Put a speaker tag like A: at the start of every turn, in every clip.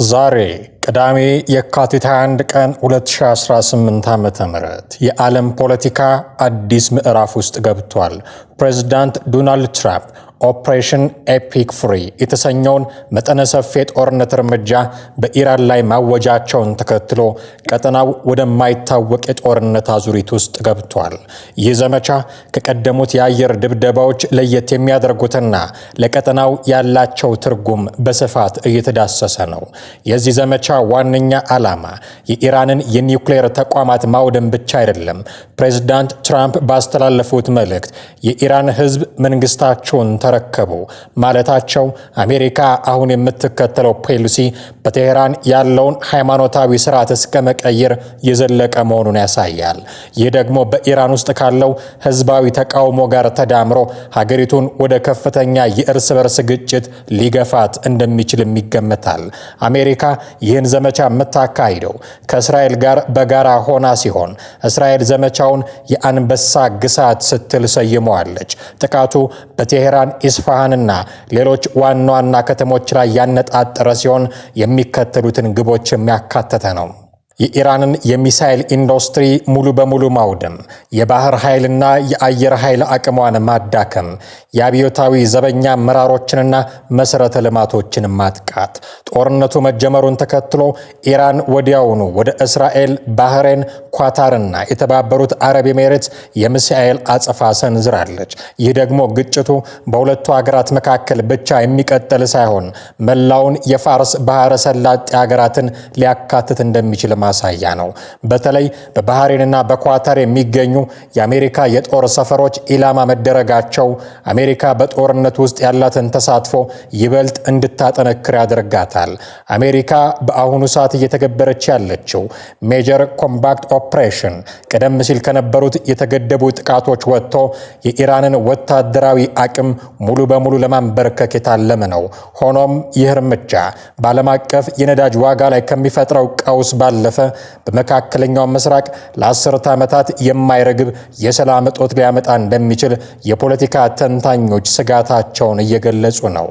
A: ዛሬ ቅዳሜ የካቲት 21 ቀን 2018 ዓ.ም የዓለም ፖለቲካ አዲስ ምዕራፍ ውስጥ ገብቷል። ፕሬዝዳንት ዶናልድ ትራምፕ ኦፕሬሽን ኤፒክ ፍሪ የተሰኘውን መጠነ ሰፊ የጦርነት እርምጃ በኢራን ላይ ማወጃቸውን ተከትሎ ቀጠናው ወደማይታወቅ የጦርነት አዙሪት ውስጥ ገብቷል። ይህ ዘመቻ ከቀደሙት የአየር ድብደባዎች ለየት የሚያደርጉትና ለቀጠናው ያላቸው ትርጉም በስፋት እየተዳሰሰ ነው። የዚህ ዘመቻ ዋነኛ ዓላማ የኢራንን የኒውክሌር ተቋማት ማውደም ብቻ አይደለም። ፕሬዝዳንት ትራምፕ ባስተላለፉት መልእክት የኢራን ሕዝብ መንግስታቸውን ተረከቡ ማለታቸው አሜሪካ አሁን የምትከተለው ፖሊሲ በቴህራን ያለውን ሃይማኖታዊ ስርዓት እስከ መቀየር የዘለቀ መሆኑን ያሳያል። ይህ ደግሞ በኢራን ውስጥ ካለው ህዝባዊ ተቃውሞ ጋር ተዳምሮ ሀገሪቱን ወደ ከፍተኛ የእርስ በርስ ግጭት ሊገፋት እንደሚችልም ይገመታል። አሜሪካ ይህን ዘመቻ የምታካሂደው ከእስራኤል ጋር በጋራ ሆና ሲሆን እስራኤል ዘመቻውን የአንበሳ ግሳት ስትል ሰይመዋለች። ጥቃቱ በቴህራን ኢስፋሃንና ሌሎች ዋና ዋና ከተሞች ላይ ያነጣጠረ ሲሆን የሚከተሉትን ግቦች የሚያካተተ ነው። የኢራንን የሚሳኤል ኢንዱስትሪ ሙሉ በሙሉ ማውደም፣ የባህር ኃይልና የአየር ኃይል አቅሟን ማዳከም፣ የአብዮታዊ ዘበኛ አመራሮችንና መሰረተ ልማቶችን ማጥቃት። ጦርነቱ መጀመሩን ተከትሎ ኢራን ወዲያውኑ ወደ እስራኤል፣ ባህሬን፣ ኳታርና የተባበሩት አረብ ኤሜሬትስ የሚሳኤል አጸፋ ሰንዝራለች። ይህ ደግሞ ግጭቱ በሁለቱ ሀገራት መካከል ብቻ የሚቀጥል ሳይሆን መላውን የፋርስ ባህረ ሰላጤ ሀገራትን ሊያካትት እንደሚችል ማሳያ ነው። በተለይ በባህሬንና በኳታር የሚገኙ የአሜሪካ የጦር ሰፈሮች ኢላማ መደረጋቸው አሜሪካ በጦርነት ውስጥ ያላትን ተሳትፎ ይበልጥ እንድታጠነክር ያደርጋታል። አሜሪካ በአሁኑ ሰዓት እየተገበረች ያለችው ሜጀር ኮምባክት ኦፕሬሽን ቀደም ሲል ከነበሩት የተገደቡ ጥቃቶች ወጥቶ የኢራንን ወታደራዊ አቅም ሙሉ በሙሉ ለማንበርከክ የታለመ ነው። ሆኖም ይህ እርምጃ በዓለም አቀፍ የነዳጅ ዋጋ ላይ ከሚፈጥረው ቀውስ ባለፈ በመካከለኛው ምስራቅ ለአስርተ ዓመታት የማይረግብ የሰላም እጦት ሊያመጣ እንደሚችል የፖለቲካ ተንታኞች ስጋታቸውን እየገለጹ ነው።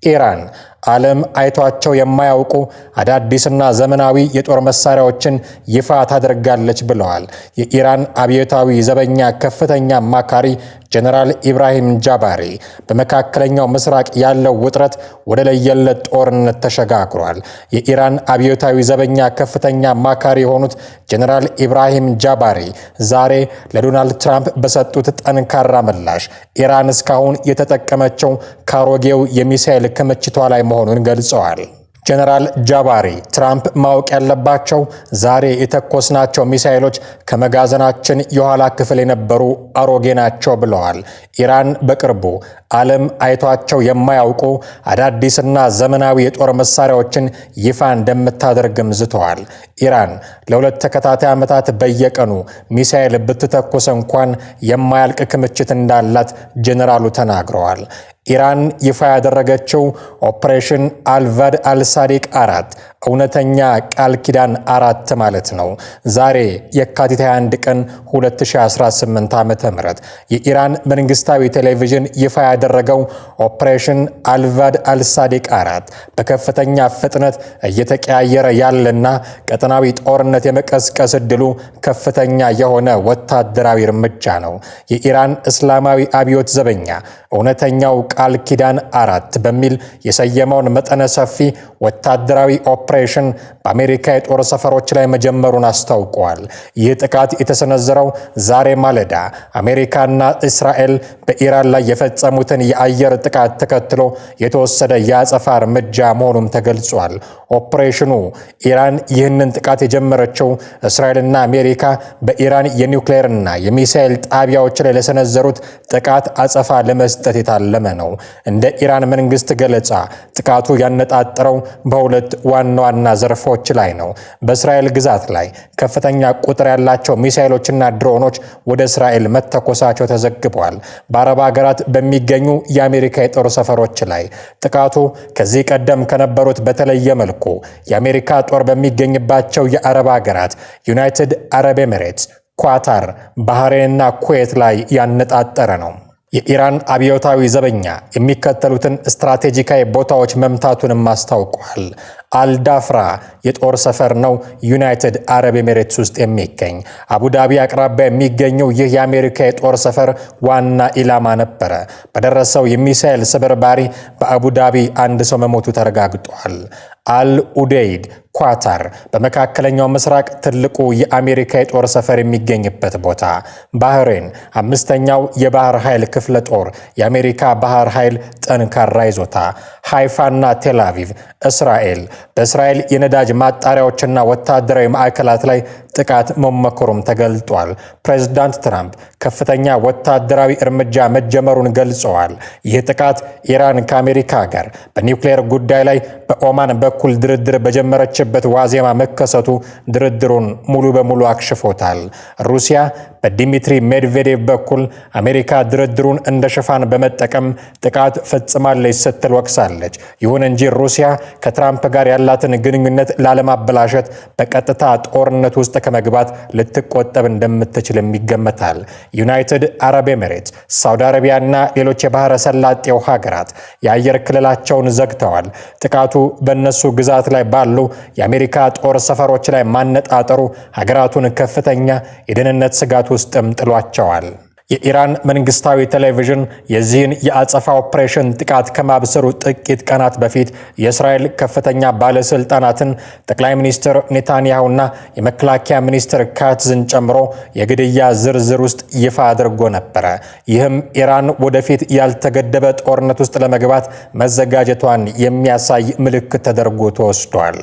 A: ኢራን ዓለም አይቷቸው የማያውቁ አዳዲስና ዘመናዊ የጦር መሳሪያዎችን ይፋ ታደርጋለች ብለዋል የኢራን አብዮታዊ ዘበኛ ከፍተኛ አማካሪ ጀነራል ኢብራሂም ጃባሪ። በመካከለኛው ምስራቅ ያለው ውጥረት ወደ ለየለት ጦርነት ተሸጋግሯል። የኢራን አብዮታዊ ዘበኛ ከፍተኛ አማካሪ የሆኑት ጀነራል ኢብራሂም ጃባሪ ዛሬ ለዶናልድ ትራምፕ በሰጡት ጠንካራ ምላሽ ኢራን እስካሁን የተጠቀመችው ካሮጌው የሚሳኤል ክምችቷ ላይ መሆኑን ገልጸዋል። ጀነራል ጃባሪ ትራምፕ ማወቅ ያለባቸው ዛሬ የተኮስናቸው ሚሳኤሎች ከመጋዘናችን የኋላ ክፍል የነበሩ አሮጌ ናቸው ብለዋል። ኢራን በቅርቡ ዓለም አይቷቸው የማያውቁ አዳዲስና ዘመናዊ የጦር መሳሪያዎችን ይፋ እንደምታደርግም ዝተዋል። ኢራን ለሁለት ተከታታይ ዓመታት በየቀኑ ሚሳኤል ብትተኩስ እንኳን የማያልቅ ክምችት እንዳላት ጀነራሉ ተናግረዋል። ኢራን ይፋ ያደረገችው ኦፕሬሽን አልቫድ አልሳዲቅ 4 እውነተኛ ቃል ኪዳን 4 ማለት ነው። ዛሬ የካቲት 21 ቀን 2018 ዓ.ም የኢራን መንግስታዊ ቴሌቪዥን ይፋ ያደረገው ኦፕሬሽን አልቫድ አልሳዲቅ 4 በከፍተኛ ፍጥነት እየተቀያየረ ያለና ቀጠናዊ ጦርነት የመቀስቀስ ዕድሉ ከፍተኛ የሆነ ወታደራዊ እርምጃ ነው። የኢራን እስላማዊ አብዮት ዘበኛ እውነተኛው ቃል ኪዳን 4 በሚል የሰየመውን መጠነ ሰፊ ወታደራዊ ኦፕሬሽን በአሜሪካ የጦር ሰፈሮች ላይ መጀመሩን አስታውቀዋል። ይህ ጥቃት የተሰነዘረው ዛሬ ማለዳ አሜሪካና እስራኤል በኢራን ላይ የፈጸሙትን የአየር ጥቃት ተከትሎ የተወሰደ የአጸፋ እርምጃ መሆኑም ተገልጿል። ኦፕሬሽኑ ኢራን ይህንን ጥቃት የጀመረችው እስራኤልና አሜሪካ በኢራን የኒውክሌርና የሚሳኤል ጣቢያዎች ላይ ለሰነዘሩት ጥቃት አጸፋ ለመስጠት የታለመ ነው። እንደ ኢራን መንግስት ገለጻ ጥቃቱ ያነጣጠረው በሁለት ዋና ዋና ዘርፎች ላይ ነው። በእስራኤል ግዛት ላይ ከፍተኛ ቁጥር ያላቸው ሚሳኤሎችና ድሮኖች ወደ እስራኤል መተኮሳቸው ተዘግቧል። በአረብ ሀገራት በሚገኙ የአሜሪካ የጦር ሰፈሮች ላይ ጥቃቱ ከዚህ ቀደም ከነበሩት በተለየ መልኩ የአሜሪካ ጦር በሚገኝባቸው የአረብ ሀገራት ዩናይትድ አረብ ኤሚሬትስ፣ ኳታር፣ ባህሬንና ኩዌት ላይ ያነጣጠረ ነው። የኢራን አብዮታዊ ዘበኛ የሚከተሉትን ስትራቴጂካዊ ቦታዎች መምታቱንም አስታውቋል። አልዳፍራ የጦር ሰፈር ነው ዩናይትድ አረብ ኤሚሬትስ ውስጥ የሚገኝ። አቡዳቢ አቅራቢያ የሚገኘው ይህ የአሜሪካ የጦር ሰፈር ዋና ኢላማ ነበረ። በደረሰው የሚሳኤል ስብርባሪ በአቡዳቢ አንድ ሰው መሞቱ ተረጋግጧል። አልኡዴይድ ኳታር በመካከለኛው ምስራቅ ትልቁ የአሜሪካ የጦር ሰፈር የሚገኝበት ቦታ። ባህሬን 5ኛው የባህር ኃይል ክፍለ ጦር የአሜሪካ ባህር ኃይል ጠንካራ ይዞታ። ሃይፋና ቴልአቪቭ እስራኤል በእስራኤል የነዳጅ ማጣሪያዎችና ወታደራዊ ማዕከላት ላይ ጥቃት መመከሩም ተገልጧል። ፕሬዝዳንት ትራምፕ ከፍተኛ ወታደራዊ እርምጃ መጀመሩን ገልጸዋል። ይህ ጥቃት ኢራን ከአሜሪካ ጋር በኒውክሌር ጉዳይ ላይ በኦማን በኩል ድርድር በጀመረችበት ዋዜማ መከሰቱ ድርድሩን ሙሉ በሙሉ አክሽፎታል። ሩሲያ በዲሚትሪ ሜድቬዴቭ በኩል አሜሪካ ድርድሩን እንደ ሽፋን በመጠቀም ጥቃት ፈጽማለች ስትል ወቅሳለች። ይሁን እንጂ ሩሲያ ከትራምፕ ጋር ያላትን ግንኙነት ላለማበላሸት በቀጥታ ጦርነት ውስጥ ከመግባት ልትቆጠብ እንደምትችልም ይገመታል። ዩናይትድ አረብ ኤሚሬትስ፣ ሳውዲ አረቢያና ሌሎች የባህረ ሰላጤው ሀገራት የአየር ክልላቸውን ዘግተዋል። ጥቃቱ በእነሱ ግዛት ላይ ባሉ የአሜሪካ ጦር ሰፈሮች ላይ ማነጣጠሩ ሀገራቱን ከፍተኛ የደህንነት ስጋት ውስጥም ጥሏቸዋል። የኢራን መንግስታዊ ቴሌቪዥን የዚህን የአጸፋ ኦፕሬሽን ጥቃት ከማብሰሩ ጥቂት ቀናት በፊት የእስራኤል ከፍተኛ ባለስልጣናትን ጠቅላይ ሚኒስትር ኔታንያሁና የመከላከያ ሚኒስትር ካትዝን ጨምሮ የግድያ ዝርዝር ውስጥ ይፋ አድርጎ ነበረ። ይህም ኢራን ወደፊት ያልተገደበ ጦርነት ውስጥ ለመግባት መዘጋጀቷን የሚያሳይ ምልክት ተደርጎ ተወስዷል።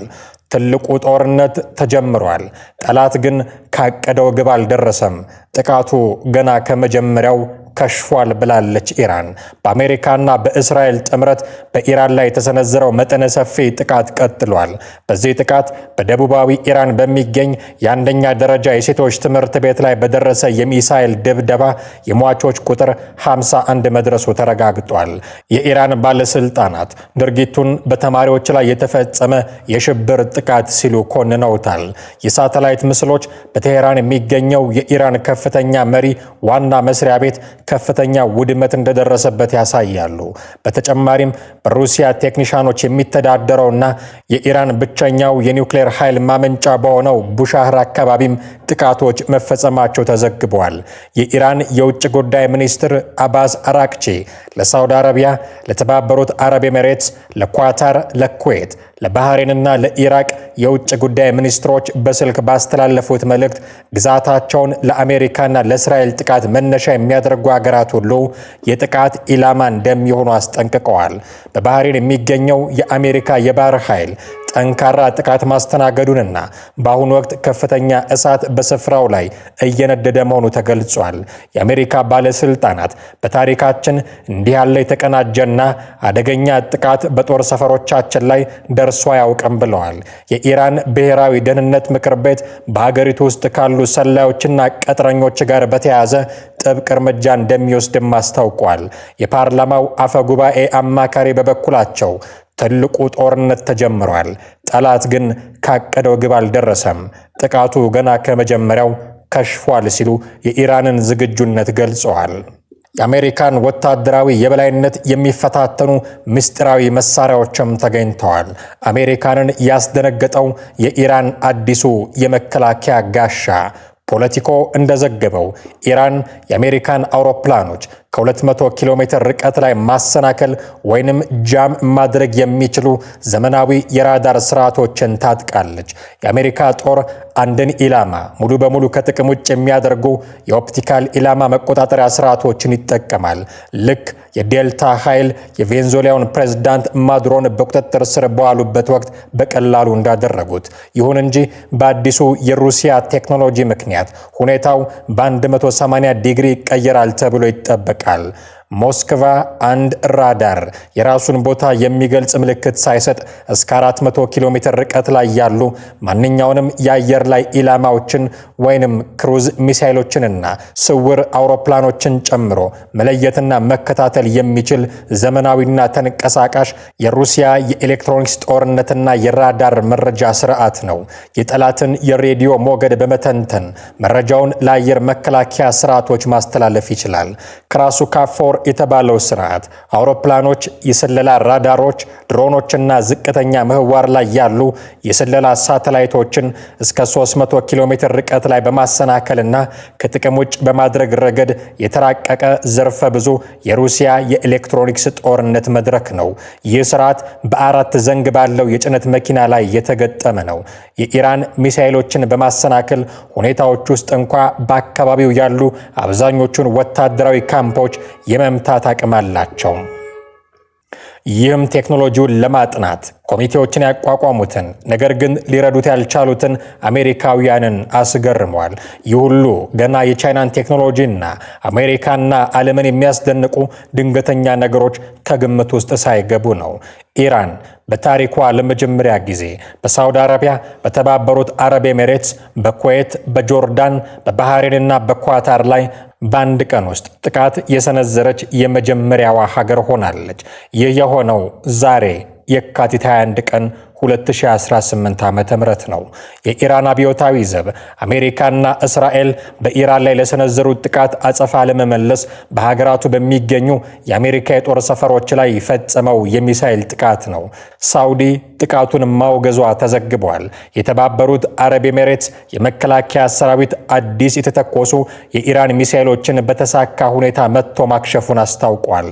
A: ትልቁ ጦርነት ተጀምሯል። ጠላት ግን ካቀደው ግብ አልደረሰም። ጥቃቱ ገና ከመጀመሪያው ከሽፏል ብላለች ኢራን። በአሜሪካና በእስራኤል ጥምረት በኢራን ላይ የተሰነዘረው መጠነ ሰፊ ጥቃት ቀጥሏል። በዚህ ጥቃት በደቡባዊ ኢራን በሚገኝ የአንደኛ ደረጃ የሴቶች ትምህርት ቤት ላይ በደረሰ የሚሳኤል ድብደባ የሟቾች ቁጥር 51 መድረሱ ተረጋግጧል። የኢራን ባለስልጣናት ድርጊቱን በተማሪዎች ላይ የተፈጸመ የሽብር ጥቃት ሲሉ ኮንነውታል። የሳተላይት ምስሎች በቴሄራን የሚገኘው የኢራን ከፍተኛ መሪ ዋና መስሪያ ቤት ከፍተኛ ውድመት እንደደረሰበት ያሳያሉ። በተጨማሪም በሩሲያ ቴክኒሻኖች የሚተዳደረውና የኢራን ብቸኛው የኒውክሌር ኃይል ማመንጫ በሆነው ቡሻህር አካባቢም ጥቃቶች መፈጸማቸው ተዘግበዋል። የኢራን የውጭ ጉዳይ ሚኒስትር አባስ አራቅቺ ለሳውዲ አረቢያ፣ ለተባበሩት አረብ ኤሚሬትስ፣ ለኳታር፣ ለኩዌት፣ ለባህሬንና ለኢራቅ የውጭ ጉዳይ ሚኒስትሮች በስልክ ባስተላለፉት መልእክት ግዛታቸውን ለአሜሪካና ለእስራኤል ጥቃት መነሻ የሚያደርጉ ሀገራት ሁሉ የጥቃት ኢላማ እንደሚሆኑ አስጠንቅቀዋል። በባህሬን የሚገኘው የአሜሪካ የባህር ኃይል ጠንካራ ጥቃት ማስተናገዱንና በአሁኑ ወቅት ከፍተኛ እሳት በስፍራው ላይ እየነደደ መሆኑ ተገልጿል። የአሜሪካ ባለስልጣናት በታሪካችን እንዲህ ያለ የተቀናጀና አደገኛ ጥቃት በጦር ሰፈሮቻችን ላይ ደርሶ አያውቅም ብለዋል። የኢራን ብሔራዊ ደህንነት ምክር ቤት በሀገሪቱ ውስጥ ካሉ ሰላዮችና ቀጥረኞች ጋር በተያያዘ ጥብቅ እርምጃ እንደሚወስድም አስታውቋል። የፓርላማው አፈ ጉባኤ አማካሪ በበኩላቸው ትልቁ ጦርነት ተጀምሯል፣ ጠላት ግን ካቀደው ግብ አልደረሰም፣ ጥቃቱ ገና ከመጀመሪያው ከሽፏል ሲሉ የኢራንን ዝግጁነት ገልጸዋል። የአሜሪካን ወታደራዊ የበላይነት የሚፈታተኑ ምስጢራዊ መሳሪያዎችም ተገኝተዋል። አሜሪካንን ያስደነገጠው የኢራን አዲሱ የመከላከያ ጋሻ። ፖለቲኮ እንደዘገበው ኢራን የአሜሪካን አውሮፕላኖች ከ200 ኪሎ ሜትር ርቀት ላይ ማሰናከል ወይንም ጃም ማድረግ የሚችሉ ዘመናዊ የራዳር ስርዓቶችን ታጥቃለች። የአሜሪካ ጦር አንድን ኢላማ ሙሉ በሙሉ ከጥቅም ውጭ የሚያደርጉ የኦፕቲካል ኢላማ መቆጣጠሪያ ስርዓቶችን ይጠቀማል። ልክ የዴልታ ኃይል የቬንዙዌላውን ፕሬዝዳንት ማዱሮን በቁጥጥር ስር በዋሉበት ወቅት በቀላሉ እንዳደረጉት። ይሁን እንጂ በአዲሱ የሩሲያ ቴክኖሎጂ ምክንያት ሁኔታው በ180 ዲግሪ ይቀየራል ተብሎ ይጠበቃል። ሞስክቫ አንድ ራዳር የራሱን ቦታ የሚገልጽ ምልክት ሳይሰጥ እስከ 400 ኪሎ ሜትር ርቀት ላይ ያሉ ማንኛውንም የአየር ላይ ኢላማዎችን ወይንም ክሩዝ ሚሳይሎችንና ስውር አውሮፕላኖችን ጨምሮ መለየትና መከታተል የሚችል ዘመናዊና ተንቀሳቃሽ የሩሲያ የኤሌክትሮኒክስ ጦርነትና የራዳር መረጃ ስርዓት ነው። የጠላትን የሬዲዮ ሞገድ በመተንተን መረጃውን ለአየር መከላከያ ስርዓቶች ማስተላለፍ ይችላል። ከራሱ ካፎር የተባለው ስርዓት አውሮፕላኖች፣ የስለላ ራዳሮች፣ ድሮኖችና ዝቅተኛ ምህዋር ላይ ያሉ የስለላ ሳተላይቶችን እስከ 300 ኪሎ ሜትር ርቀት ላይ በማሰናከልና ከጥቅም ውጭ በማድረግ ረገድ የተራቀቀ ዘርፈ ብዙ የሩሲያ የኤሌክትሮኒክስ ጦርነት መድረክ ነው። ይህ ስርዓት በአራት ዘንግ ባለው የጭነት መኪና ላይ የተገጠመ ነው። የኢራን ሚሳኤሎችን በማሰናከል ሁኔታዎች ውስጥ እንኳ በአካባቢው ያሉ አብዛኞቹን ወታደራዊ ካምፖች የመምታት አቅም አላቸው። ይህም ቴክኖሎጂውን ለማጥናት ኮሚቴዎችን ያቋቋሙትን ነገር ግን ሊረዱት ያልቻሉትን አሜሪካውያንን አስገርሟል። ይህ ሁሉ ገና የቻይናን ቴክኖሎጂና አሜሪካና ዓለምን የሚያስደንቁ ድንገተኛ ነገሮች ከግምት ውስጥ ሳይገቡ ነው። ኢራን በታሪኳ ለመጀመሪያ ጊዜ በሳውዲ አረቢያ፣ በተባበሩት አረብ ኤሚሬትስ፣ በኩዌት፣ በጆርዳን፣ በባህሬንና በኳታር ላይ በአንድ ቀን ውስጥ ጥቃት የሰነዘረች የመጀመሪያዋ ሀገር ሆናለች። ይህ የሆነው ዛሬ የካቲት 21 ቀን 2018 ዓመተ ምህረት ነው። የኢራን አብዮታዊ ዘብ አሜሪካና እስራኤል በኢራን ላይ ለሰነዘሩት ጥቃት አጸፋ ለመመለስ በሀገራቱ በሚገኙ የአሜሪካ የጦር ሰፈሮች ላይ ፈጸመው የሚሳኤል ጥቃት ነው። ሳውዲ ጥቃቱን ማውገዟ ተዘግቧል። የተባበሩት አረብ ኤሚሬትስ የመከላከያ ሰራዊት አዲስ የተተኮሱ የኢራን ሚሳኤሎችን በተሳካ ሁኔታ መጥቶ ማክሸፉን አስታውቋል።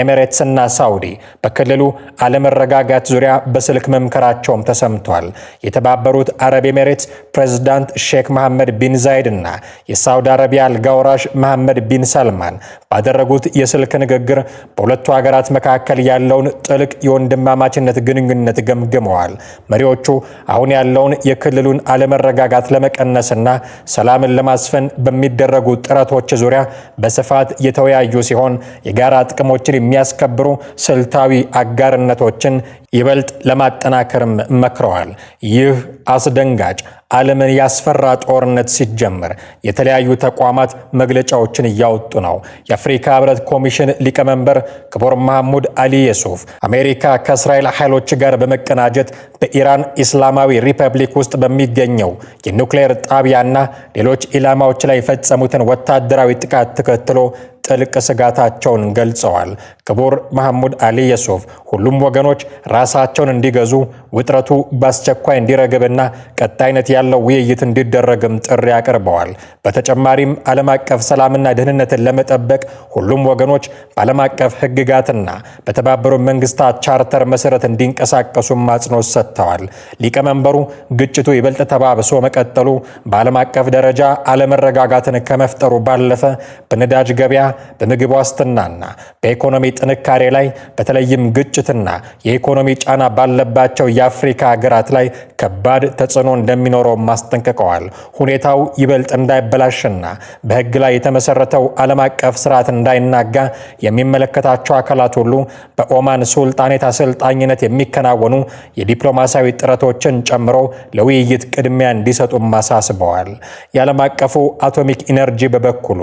A: ኤሚሬትስና ሳውዲ በክልሉ አለመረጋጋት ዙሪያ በስልክ መምከራቸውም ተሰምቷል። የተባበሩት አረብ ኤሚሬትስ ፕሬዝዳንት ሼክ መሐመድ ቢን ዛይድ እና የሳውዲ አረቢያ አልጋውራሽ መሐመድ ቢን ሰልማን ባደረጉት የስልክ ንግግር በሁለቱ ሀገራት መካከል ያለውን ጥልቅ የወንድማማችነት ግንኙነት ገምግመዋል። መሪዎቹ አሁን ያለውን የክልሉን አለመረጋጋት ለመቀነስና ሰላምን ለማስፈን በሚደረጉ ጥረቶች ዙሪያ በስፋት የተወያዩ ሲሆን የጋራ ጥቅሞችን የሚያስከብሩ ስልታዊ አጋርነቶችን ይበልጥ ለማጠናከርም መክረዋል። ይህ አስደንጋጭ ዓለምን ያስፈራ ጦርነት ሲጀመር የተለያዩ ተቋማት መግለጫዎችን እያወጡ ነው። የአፍሪካ ህብረት ኮሚሽን ሊቀመንበር ክቡር መሐሙድ አሊ የሱፍ አሜሪካ ከእስራኤል ኃይሎች ጋር በመቀናጀት በኢራን ኢስላማዊ ሪፐብሊክ ውስጥ በሚገኘው የኒውክሌር ጣቢያና ሌሎች ኢላማዎች ላይ የፈጸሙትን ወታደራዊ ጥቃት ተከትሎ ጥልቅ ስጋታቸውን ገልጸዋል። ክቡር መሐሙድ አሊ የሱፍ ሁሉም ወገኖች ራሳቸውን እንዲገዙ፣ ውጥረቱ በአስቸኳይ እንዲረግብና ቀጣይነት ያለው ውይይት እንዲደረግም ጥሪ አቅርበዋል። በተጨማሪም ዓለም አቀፍ ሰላምና ደህንነትን ለመጠበቅ ሁሉም ወገኖች በዓለም አቀፍ ህግጋትና በተባበሩት መንግስታት ቻርተር መሰረት እንዲንቀሳቀሱም አጽንኦት ሰጥተዋል። ሊቀመንበሩ ግጭቱ ይበልጥ ተባብሶ መቀጠሉ በዓለም አቀፍ ደረጃ አለመረጋጋትን ከመፍጠሩ ባለፈ በነዳጅ ገበያ፣ በምግብ ዋስትናና በኢኮኖሚ ጥንካሬ ላይ በተለይም ግጭትና የኢኮኖሚ ጫና ባለባቸው የአፍሪካ ሀገራት ላይ ከባድ ተጽዕኖ እንደሚኖረው ማስጠንቀቀዋል። ሁኔታው ይበልጥ እንዳይበላሽና በህግ ላይ የተመሰረተው ዓለም አቀፍ ስርዓት እንዳይናጋ የሚመለከታቸው አካላት ሁሉ በኦማን ሱልጣኔት አሰልጣኝነት የሚከናወኑ የዲፕሎማሲያዊ ጥረቶችን ጨምሮ ለውይይት ቅድሚያ እንዲሰጡም አሳስበዋል። የዓለም አቀፉ አቶሚክ ኢነርጂ በበኩሉ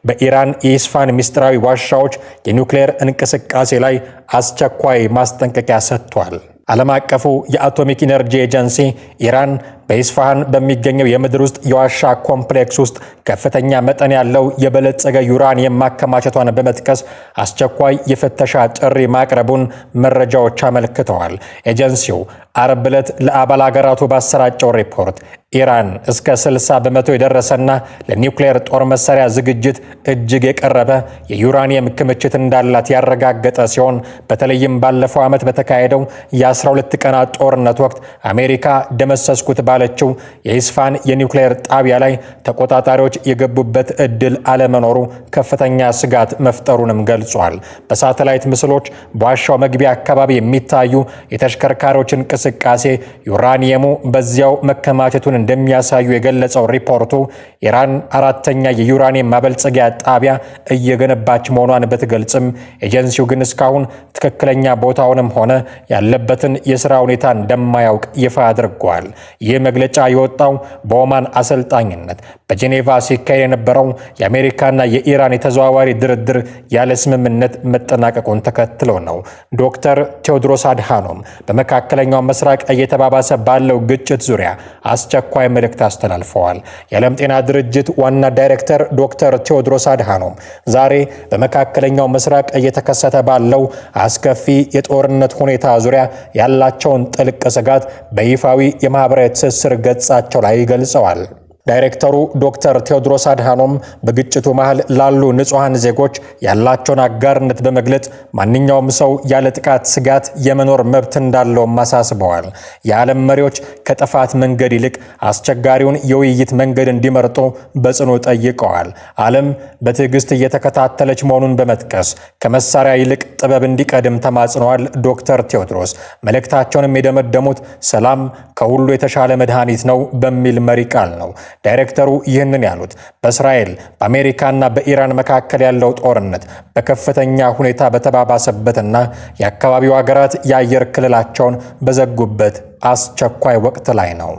A: በኢራን የኢስፋን ምስጢራዊ ዋሻዎች የኒውክሌር እንቅስቃሴ ላይ አስቸኳይ ማስጠንቀቂያ ሰጥቷል። ዓለም አቀፉ የአቶሚክ ኢነርጂ ኤጀንሲ ኢራን በኢስፋሃን በሚገኘው የምድር ውስጥ የዋሻ ኮምፕሌክስ ውስጥ ከፍተኛ መጠን ያለው የበለጸገ ዩራኒየም ማከማቸቷን በመጥቀስ አስቸኳይ የፍተሻ ጥሪ ማቅረቡን መረጃዎች አመልክተዋል። ኤጀንሲው አርብ ዕለት ለአባል አገራቱ ባሰራጨው ሪፖርት ኢራን እስከ 60 በመቶ የደረሰና ለኒውክሌር ጦር መሳሪያ ዝግጅት እጅግ የቀረበ የዩራኒየም ክምችት እንዳላት ያረጋገጠ ሲሆን በተለይም ባለፈው ዓመት በተካሄደው የ12 ቀናት ጦርነት ወቅት አሜሪካ ደመሰስኩት ባለችው የኢስፋን የኒውክሌር ጣቢያ ላይ ተቆጣጣሪዎች የገቡበት እድል አለመኖሩ ከፍተኛ ስጋት መፍጠሩንም ገልጿል። በሳተላይት ምስሎች በዋሻው መግቢያ አካባቢ የሚታዩ የተሽከርካሪዎች እንቅስቃሴ ዩራኒየሙ በዚያው መከማቸቱን እንደሚያሳዩ የገለጸው ሪፖርቱ ኢራን አራተኛ የዩራኒየም ማበልጸጊያ ጣቢያ እየገነባች መሆኗን ብትገልጽም ኤጀንሲው ግን እስካሁን ትክክለኛ ቦታውንም ሆነ ያለበትን የሥራ ሁኔታ እንደማያውቅ ይፋ አድርጓል። ይህም መግለጫ የወጣው በኦማን አሰልጣኝነት በጄኔቫ ሲካሄድ የነበረው የአሜሪካና የኢራን የተዘዋዋሪ ድርድር ያለ ስምምነት መጠናቀቁን ተከትሎ ነው። ዶክተር ቴዎድሮስ አድሃኖም በመካከለኛው ምስራቅ እየተባባሰ ባለው ግጭት ዙሪያ አስቸኳይ መልእክት አስተላልፈዋል። የዓለም ጤና ድርጅት ዋና ዳይሬክተር ዶክተር ቴዎድሮስ አድሃኖም ዛሬ በመካከለኛው ምስራቅ እየተከሰተ ባለው አስከፊ የጦርነት ሁኔታ ዙሪያ ያላቸውን ጥልቅ ስጋት በይፋዊ የማህበራዊ ትስስር ገጻቸው ላይ ገልጸዋል። ዳይሬክተሩ ዶክተር ቴዎድሮስ አድሃኖም በግጭቱ መሃል ላሉ ንጹሃን ዜጎች ያላቸውን አጋርነት በመግለጽ ማንኛውም ሰው ያለ ጥቃት ስጋት የመኖር መብት እንዳለው አሳስበዋል። የዓለም መሪዎች ከጥፋት መንገድ ይልቅ አስቸጋሪውን የውይይት መንገድ እንዲመርጡ በጽኑ ጠይቀዋል። ዓለም በትዕግስት እየተከታተለች መሆኑን በመጥቀስ ከመሳሪያ ይልቅ ጥበብ እንዲቀድም ተማጽነዋል። ዶክተር ቴዎድሮስ መልእክታቸውንም የደመደሙት ሰላም ከሁሉ የተሻለ መድኃኒት ነው በሚል መሪ ቃል ነው። ዳይሬክተሩ ይህንን ያሉት በእስራኤል በአሜሪካና በኢራን መካከል ያለው ጦርነት በከፍተኛ ሁኔታ በተባባሰበትና የአካባቢው ሀገራት የአየር ክልላቸውን በዘጉበት አስቸኳይ ወቅት ላይ ነው።